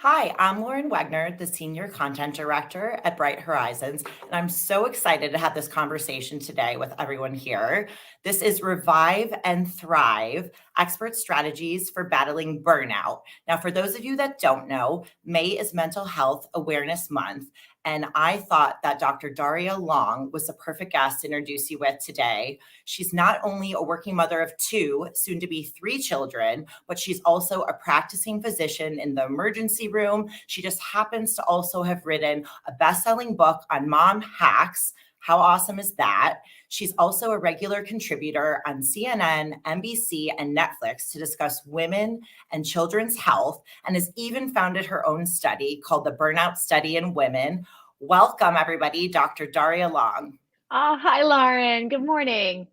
Hi, I'm Lauren Wegner, the Senior Content Director at Bright Horizons, and I'm so excited to have this conversation today with everyone here. This is Revive and Thrive Expert Strategies for Battling Burnout. Now, for those of you that don't know, May is Mental Health Awareness Month, and I thought that Dr. Darria Long was the perfect guest to introduce you with today. She's not only a working mother of two, soon to be three children, but she's also a practicing physician in the emergency room. She just happens to also have written a best-selling book on mom hacks. How awesome is that? She's also a regular contributor on CNN, NBC, and Netflix to discuss women and children's health, and has even founded her own study called the Burnout Study in Women. Welcome, everybody, Dr. Darria Long. Oh, hi, Lauren. Good morning.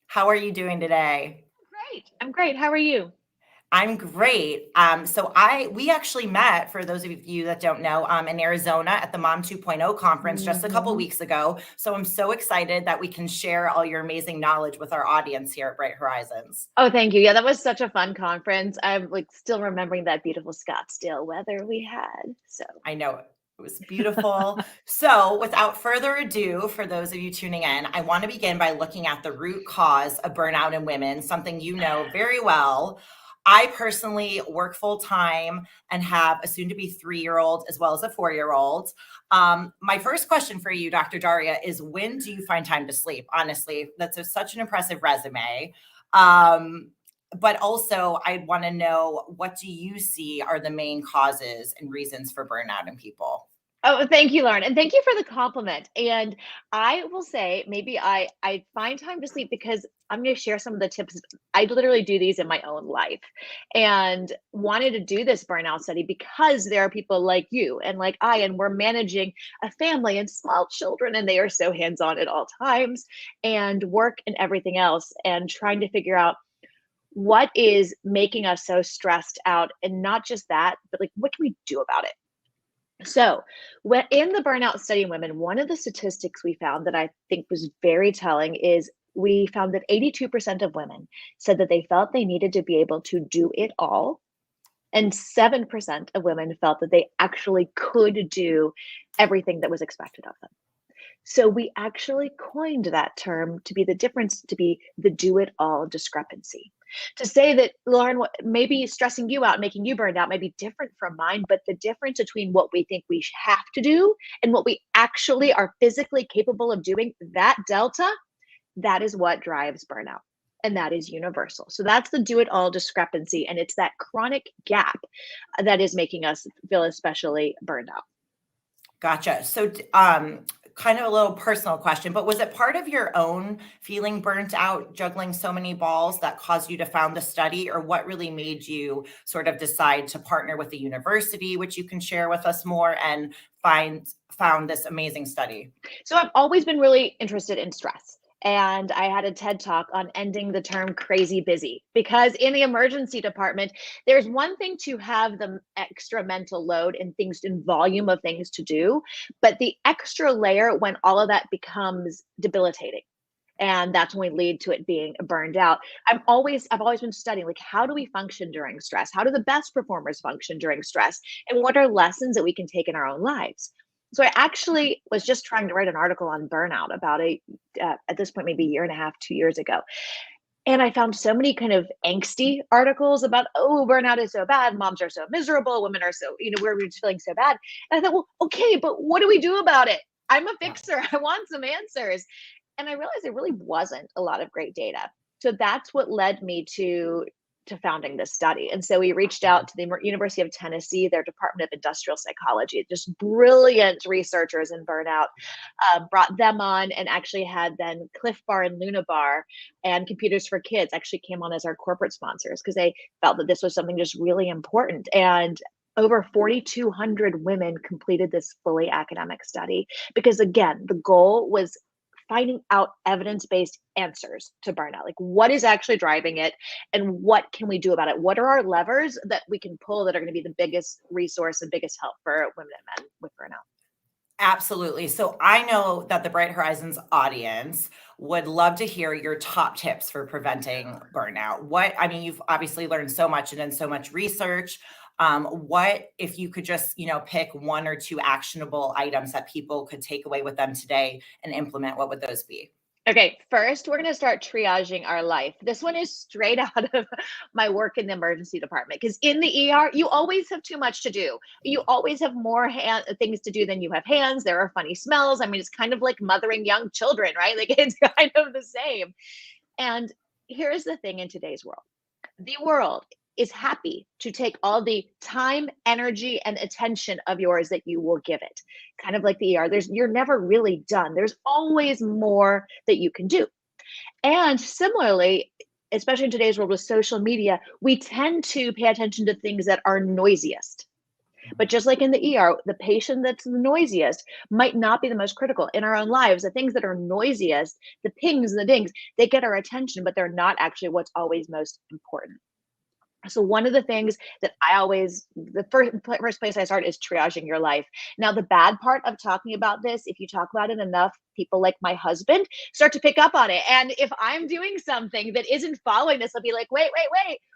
How are you doing today? Great. I'm great. How are you? I'm great. We actually met, for those of you that don't know, in Arizona at the Mom 2.0 conference just a couple Mhm. weeks ago. So I'm so excited that we can share all your amazing knowledge with our audience here at Bright Horizons. Oh, thank you. Yeah, that was such a fun conference. I'm like still remembering that beautiful Scottsdale weather we had. So, I know it was beautiful. So without further ado, for those of you tuning in, I want to begin by looking at the root cause of burnout in women, something you know very well. I personally work full time and have a soon to be 3-year-old as well as a 4-year-old. My first question for you, Dr. Darria, is when do you find time to sleep? Honestly, such an impressive resume. But also, I want to know, what do you see are the main causes and reasons for burnout in people? oh, thank you, Lauren, and thank you for the compliment. And I will say, maybe I find time to sleep because I'm going to share some of the tips. I literally do these in my own life, and wanted to do this burnout study because there are people like you and like I, and we're managing a family and small children, and they are so hands on at all times, and work and everything else, and trying to figure out what is making us so stressed out, and not just that, but like what can we do about it. So, when in the burnout study in women, one of the statistics we found that I think was very telling is we found that 82% of women said that they felt they needed to be able to do it all, and 7% of women felt that they actually could do everything that was expected of them. So we actually coined that term to be the difference, to be the do it all discrepancy. To say that, Lauren, what maybe stressing you out, making you burned out might be different from mine, but the difference between what we think we have to do and what we actually are physically capable of doing, that delta, that is what drives burnout. And that is universal. So that's the do it all discrepancy. And it's that chronic gap that is making us feel especially burned out. Gotcha. So, kind of a little personal question, but was it part of your own feeling burnt out, juggling so many balls, that caused you to found the study, or what really made you sort of decide to partner with the university, which you can share with us more, and found this amazing study? So I've always been really interested in stress. And I had a TED talk on ending the term crazy busy, because in the emergency department, there's one thing to have the extra mental load and things in volume of things to do, but the extra layer when all of that becomes debilitating. And that's when we lead to it being burned out. I've always been studying, like, how do we function during stress? How do the best performers function during stress? And what are lessons that we can take in our own lives? So I actually was just trying to write an article on burnout about at this point, maybe a year and a half, 2 years ago. And I found so many kind of angsty articles about, oh, burnout is so bad. Moms are so miserable. Women are so, we're just feeling so bad. And I thought, well, okay, but what do we do about it? I'm a Yeah. fixer. I want some answers. And I realized there really wasn't a lot of great data. So that's what led me to founding this study. And so we reached out to the University of Tennessee, their Department of Industrial Psychology, just brilliant researchers in burnout, brought them on, and actually had then Cliff Bar and Luna Bar and Computers for Kids actually came on as our corporate sponsors, because they felt that this was something just really important. And over 4,200 women completed this fully academic study, because again, the goal was finding out evidence-based answers to burnout. Like, what is actually driving it and what can we do about it? What are our levers that we can pull that are going to be the biggest resource and biggest help for women and men with burnout? Absolutely. So I know that the Bright Horizons audience would love to hear your top tips for preventing burnout. I mean, you've obviously learned so much and done so much research. What if you could just, pick one or two actionable items that people could take away with them today and implement? What would those be? Okay, first, we're going to start triaging our life. This one is straight out of my work in the emergency department because in the ER, you always have too much to do. You always have more things to do than you have hands. There are funny smells. I mean, it's kind of like mothering young children, right? Like it's kind of the same. And here's the thing in today's world, the world is happy to take all the time, energy, and attention of yours that you will give it. Kind of like the ER. You're never really done. There's always more that you can do. And similarly, especially in today's world with social media, we tend to pay attention to things that are noisiest. But just like in the ER, the patient that's the noisiest might not be the most critical. In our own lives, the things that are noisiest, the pings and the dings, they get our attention, but they're not actually what's always most important. So one of the things that the first place I start is triaging your life. Now, the bad part of talking about this, if you talk about it enough, people like my husband start to pick up on it. And if I'm doing something that isn't following this, I'll be like, wait,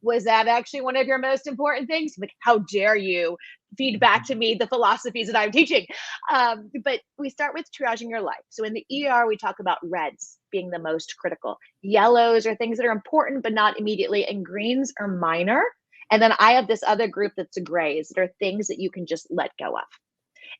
was that actually one of your most important things? Like, how dare you feed back to me the philosophies that I'm teaching? But we start with triaging your life. So in the ER, we talk about reds being the most critical. Yellows are things that are important, but not immediately. And greens are minor. And then I have this other group that's the grays that are things that you can just let go of.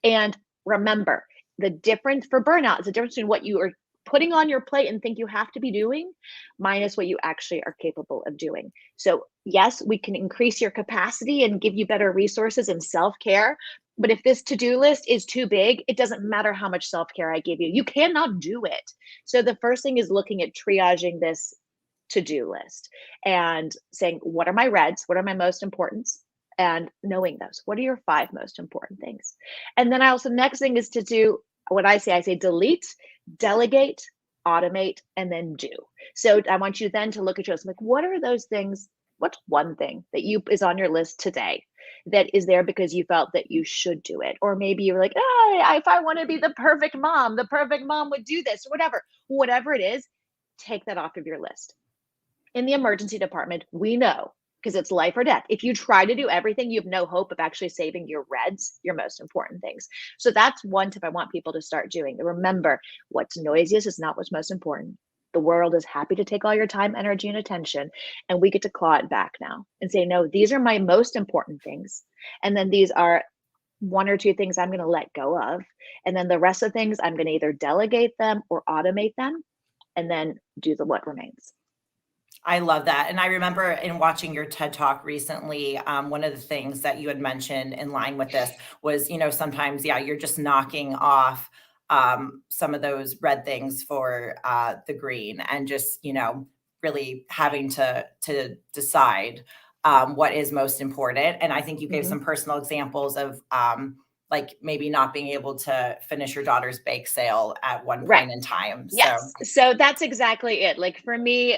And remember, the difference for burnout is the difference between what you are putting on your plate and think you have to be doing minus what you actually are capable of doing. So yes, we can increase your capacity and give you better resources and self-care. But if this to-do list is too big, it doesn't matter how much self-care I give you. You cannot do it. So the first thing is looking at triaging this to-do list and saying, what are my reds? What are my most important? And knowing those. What are your 5 most important things? And then next thing is to do what I say delete, delegate, automate, and then do. So I want you then to look at yours like, what are those things? What's one thing that is on your list today that is there because you felt that you should do it? Or maybe you were like, if I want to be the perfect mom would do this, or whatever it is, take that off of your list. In the emergency department, we know, because it's life or death. If you try to do everything, you have no hope of actually saving your reds, your most important things. So that's one tip I want people to start doing. Remember, what's noisiest is not what's most important. The world is happy to take all your time, energy, and attention, and we get to claw it back now and say, no, these are my most important things. And then these are 1 or 2 things I'm going to let go of. And then the rest of things, I'm going to either delegate them or automate them and then do what remains. I love that. And I remember in watching your TED Talk recently, one of the things that you had mentioned in line with this was, sometimes, you're just knocking off some of those red things for the green and just, really having to decide what is most important. And I think you gave some personal examples of like maybe not being able to finish your daughter's bake sale at one point in time. Yes. So that's exactly it. Like for me,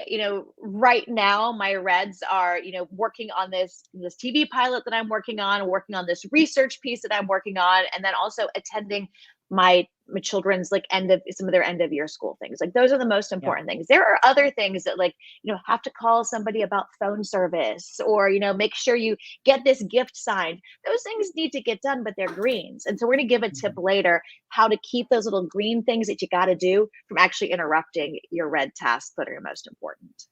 right now my reds are, working on this TV pilot that I'm working on this research piece that I'm working on, and then also attending my children's some of their end of year school things. Like those are the most important things. There are other things that have to call somebody about phone service or, make sure you get this gift signed. Those things need to get done, but they're greens. And so we're going to give a tip later how to keep those little green things that you got to do from actually interrupting your red tasks that are your most important.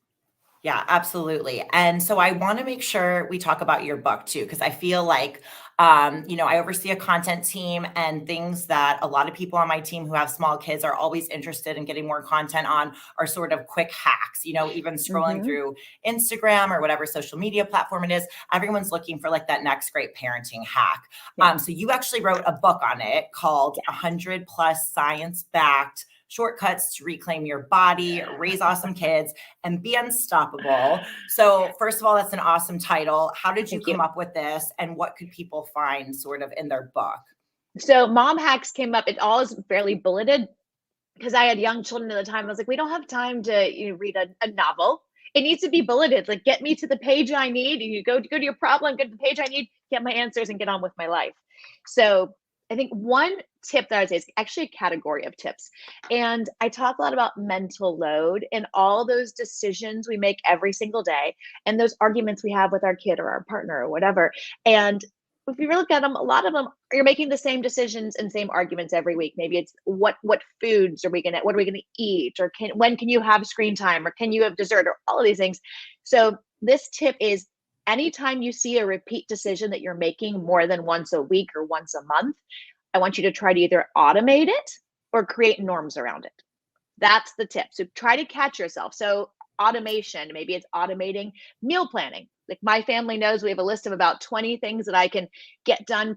Yeah, absolutely. And so I want to make sure we talk about your book too, because I feel like, I oversee a content team and things that a lot of people on my team who have small kids are always interested in getting more content on are sort of quick hacks, even scrolling through Instagram or whatever social media platform it is. Everyone's looking for like that next great parenting hack. So you actually wrote a book on it called 100 plus science-backed shortcuts to reclaim your body, raise awesome kids, and be unstoppable. So first of all, that's an awesome title. How did you come up with this, and what could people find sort of in their book? So mom hacks came up. It all is fairly bulleted because I had young children at the time. I was like, we don't have time to read a novel. It needs to be bulleted. Like, get me to the page I need. You go to your problem, get to the page I need, get my answers, and get on with my life. So I think one tip that I would say is actually a category of tips. And I talk a lot about mental load and all those decisions we make every single day and those arguments we have with our kid or our partner or whatever. And if you look at them, a lot of them you're making the same decisions and same arguments every week. Maybe it's what foods are we gonna what are we gonna eat, or when can you have screen time, or can you have dessert, or all of these things. So this tip is anytime you see a repeat decision that you're making more than once a week or once a month, I want you to try to either automate it or create norms around it. That's the tip. So try to catch yourself. So automation, maybe it's automating meal planning. Like my family knows we have a list of about 20 things that I can get done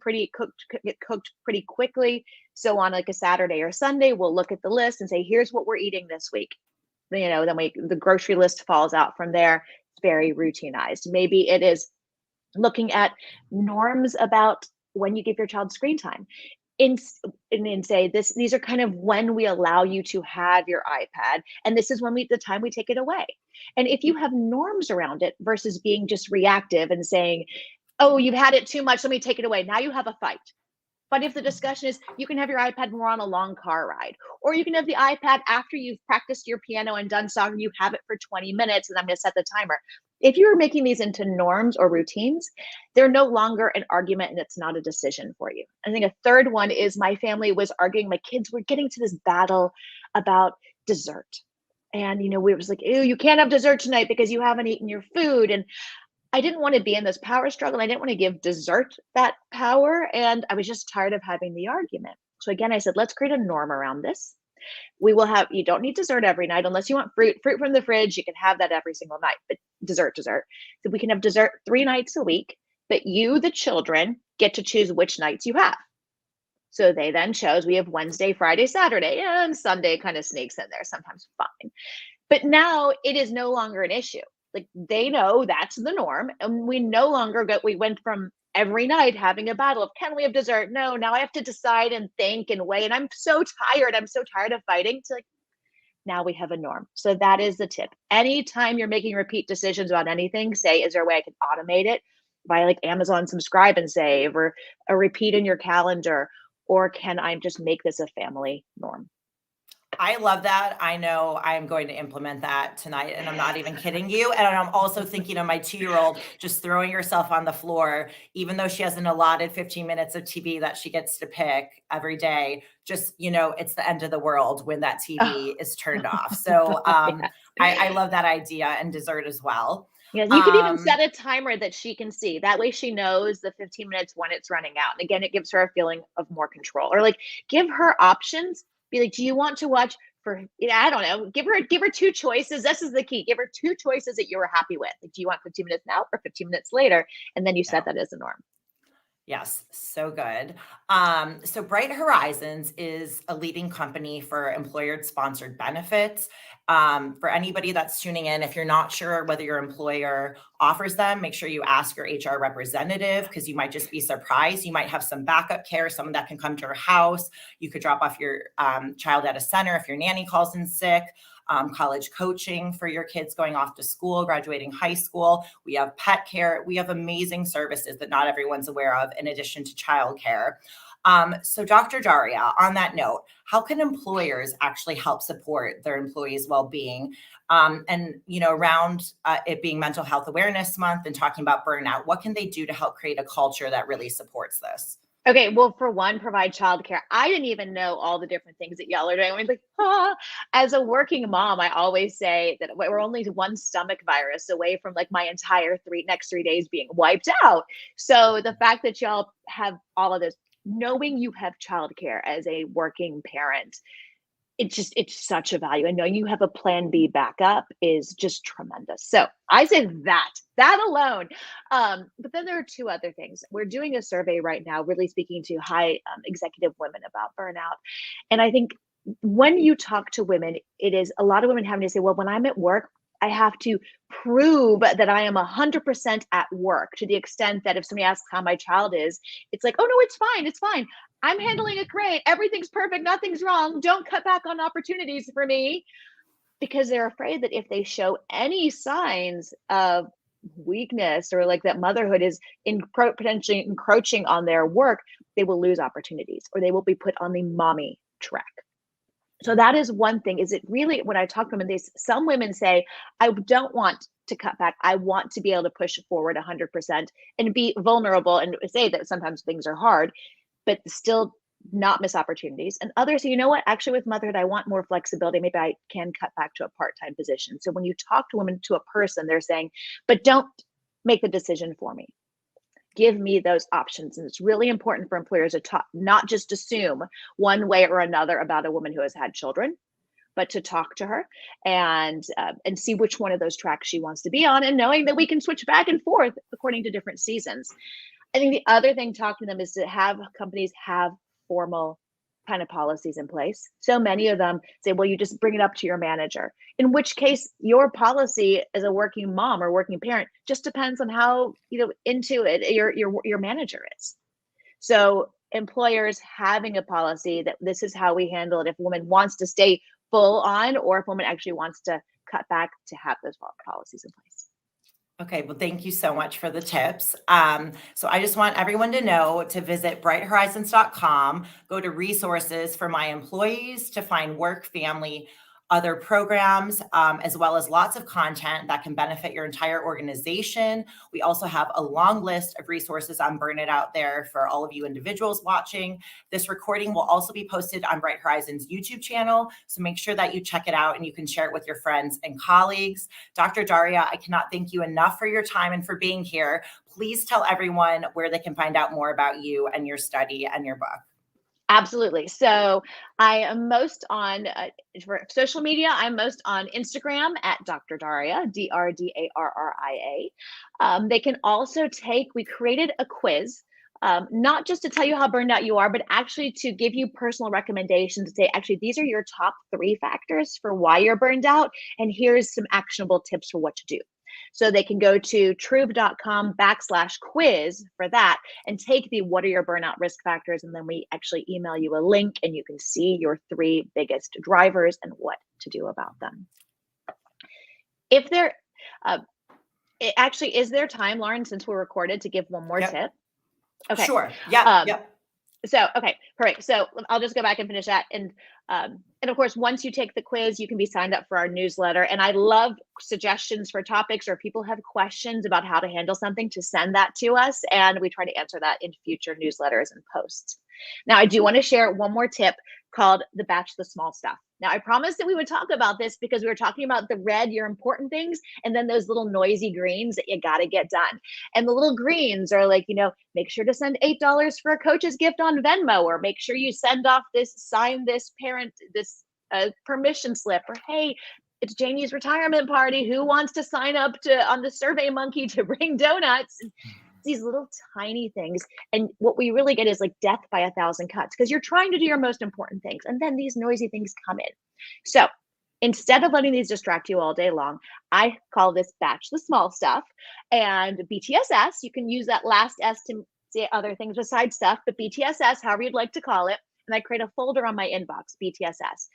get cooked pretty quickly. So on like a Saturday or Sunday, we'll look at the list and say, here's what we're eating this week. Then the grocery list falls out from there. It's very routinized. Maybe it is looking at norms about when you give your child screen time. And say these are kind of when we allow you to have your iPad, and this is when the time we take it away. And if you have norms around it versus being just reactive and saying, oh, you've had it too much, let me take it away, now you have a fight. But if the discussion is you can have your iPad when we're on a long car ride, or you can have the iPad after you've practiced your piano and done soccer, you have it for 20 minutes and I'm going to set the timer. If you are making these into norms or routines, they're no longer an argument and it's not a decision for you. I think a third one is my family was arguing, my kids were getting to this battle about dessert. And, we was like, ew, you can't have dessert tonight because you haven't eaten your food. And I didn't want to be in this power struggle. I didn't want to give dessert that power. And I was just tired of having the argument. So again, I said, let's create a norm around this. You don't need dessert every night unless you want fruit from the fridge. You can have that every single night, but dessert. So we can have dessert 3 nights a week, but you, the children, get to choose which nights you have. So they then chose, we have Wednesday, Friday, Saturday, and Sunday kind of sneaks in there, sometimes fine. But now it is no longer an issue. Like they know that's the norm. And we no longer we went from every night having a battle of, can we have dessert? No, now I have to decide and think and weigh. And I'm so tired. I'm so tired of fighting. To now we have a norm. So that is the tip. Anytime you're making repeat decisions about anything, say, is there a way I can automate it by like Amazon Subscribe and Save, or a repeat in your calendar, or can I just make this a family norm? I love that. I know I'm going to implement that tonight, and I'm not even kidding you. And I'm also thinking of my 2-year-old just throwing herself on the floor, even though she has an allotted 15 minutes of TV that she gets to pick every day. Just, it's the end of the world when that TV is turned off. So I love that idea, and dessert as well. Yeah, you could even set a timer that she can see. That way she knows the 15 minutes when it's running out. And again, it gives her a feeling of more control. Or like give her options. Be like, do you want to watch I don't know, give her 2 choices. This is the key. Give her 2 choices that you were happy with. Like, do you want 15 minutes now or 15 minutes later? And then you set that as a norm. Yes, so good. So Bright Horizons is a leading company for employer-sponsored benefits. For anybody that's tuning in, if you're not sure whether your employer offers them, make sure you ask your HR representative, because you might just be surprised. You might have some backup care, someone that can come to your house. You could drop off your child at a center if your nanny calls in sick. College coaching for your kids going off to school, graduating high school. We have pet care. We have amazing services that not everyone's aware of, in addition to childcare. So Dr. Darria, on that note, how can employers actually help support their employees' well-being? And, around it being Mental Health Awareness Month and talking about burnout, what can they do to help create a culture that really supports this? Okay, well, for one, provide childcare. I didn't even know all the different things that y'all are doing. I was like, As a working mom, I always say that we're only one stomach virus away from like my entire next 3 days being wiped out. So the fact that y'all have all of this, knowing you have childcare as a working parent, it's such a value. And knowing you have a plan B backup is just tremendous. So I say that alone. But then there are 2 other things. We're doing a survey right now, really speaking to high executive women about burnout. And I think when you talk to women, it is a lot of women having to say, well, when I'm at work, I have to prove that I am 100% at work, to the extent that if somebody asks how my child is, it's like, oh no, it's fine. It's fine. I'm handling it great. Everything's perfect. Nothing's wrong. Don't cut back on opportunities for me. Because they're afraid that if they show any signs of weakness, or like that motherhood is potentially encroaching on their work, they will lose opportunities or they will be put on the mommy track. So that is one thing. Is it really, when I talk to women, some women say, I don't want to cut back. I want to be able to push forward 100% and be vulnerable and say that sometimes things are hard, but still not miss opportunities. And others say, you know what, actually with motherhood, I want more flexibility. Maybe I can cut back to a part-time position. So when you talk to women, to a person, they're saying, but don't make the decision for me. Give me those options. And it's really important for employers to talk, not just assume one way or another about a woman who has had children, but to talk to her and see which one of those tracks she wants to be on, and knowing that we can switch back and forth according to different seasons. I think the other thing talking to them is to have companies have formal kind of policies in place. So many of them say, well, you just bring it up to your manager, in which case your policy as a working mom or working parent just depends on how, into it your manager is. So employers having a policy that this is how we handle it if a woman wants to stay full on, or if a woman actually wants to cut back, to have those policies in place. Okay, well, thank you so much for the tips. So I just want everyone to know to visit brighthorizons.com, go to resources for my employees to find work, family, other programs, as well as lots of content that can benefit your entire organization. We also have a long list of resources on Burnout out there for all of you individuals watching. This recording will also be posted on Bright Horizons YouTube channel, so make sure that you check it out and you can share it with your friends and colleagues. Dr. Darria, I cannot thank you enough for your time and for being here. Please tell everyone where they can find out more about you and your study and your book. Absolutely. So I am most on for social media. I'm most on Instagram at Dr. Darria, Darria. They can also we created a quiz, not just to tell you how burned out you are, but actually to give you personal recommendations to say, actually, these are your top 3 factors for why you're burned out. And here's some actionable tips for what to do. So they can go to truve.com/quiz for that and take the what are your burnout risk factors. And then we actually email you a link and you can see your 3 biggest drivers and what to do about them. If there, it actually, is there time, Lauren, since we're recorded, to give one more tip? Okay. Sure. Yeah. Yep. So, okay, perfect. So I'll just go back and finish that. And of course, once you take the quiz, you can be signed up for our newsletter. And I love suggestions for topics, or people have questions about how to handle something, to send that to us. And we try to answer that in future newsletters and posts. Now, I do want to share one more tip called the batch the small stuff. Now, I promised that we would talk about this because we were talking about the red, your important things, and then those little noisy greens that you got to get done. And the little greens are like, make sure to send $8 for a coach's gift on Venmo, or make sure you sign this parent, this permission slip, or hey, it's Jamie's retirement party. Who wants to sign up on the Survey Monkey to bring donuts? These little tiny things. And what we really get is like death by 1,000 cuts, because you're trying to do your most important things. And then these noisy things come in. So instead of letting these distract you all day long, I call this batch the small stuff. And BTSS, you can use that last S to say other things besides stuff, but BTSS, however you'd like to call it. And I create a folder on my inbox, BTSS.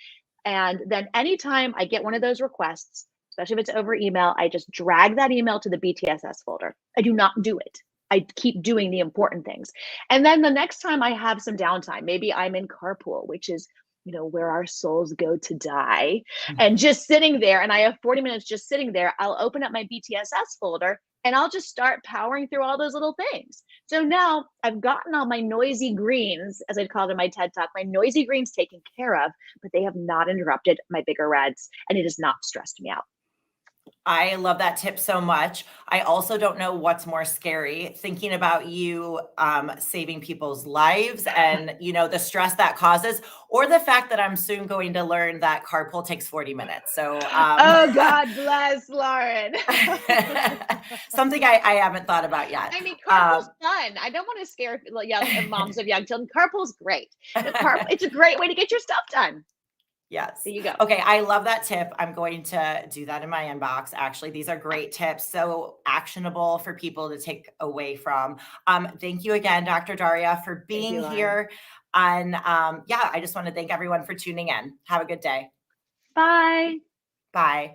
And then anytime I get one of those requests, especially if it's over email, I just drag that email to the BTSS folder. I do not do it. I keep doing the important things. And then the next time I have some downtime, maybe I'm in carpool, which is, where our souls go to die, and just sitting there, and I have 40 minutes just sitting there, I'll open up my BTSS folder and I'll just start powering through all those little things. So now I've gotten all my noisy greens, as I'd call it in my TED Talk, my noisy greens taken care of, but they have not interrupted my bigger reds, and it has not stressed me out. I love that tip so much. I also don't know what's more scary, thinking about you saving people's lives and, the stress that causes, or the fact that I'm soon going to learn that carpool takes 40 minutes. So, oh, God bless, Lauren. Something I haven't thought about yet. I mean, carpool's fun. I don't want to scare young moms of young children. Carpool's great. It's a great way to get your stuff done. Yes. There you go. Okay. I love that tip. I'm going to do that in my inbox. Actually, these are great tips. So actionable for people to take away from. Thank you again, Dr. Darria, for being here. And I just want to thank everyone for tuning in. Have a good day. Bye. Bye.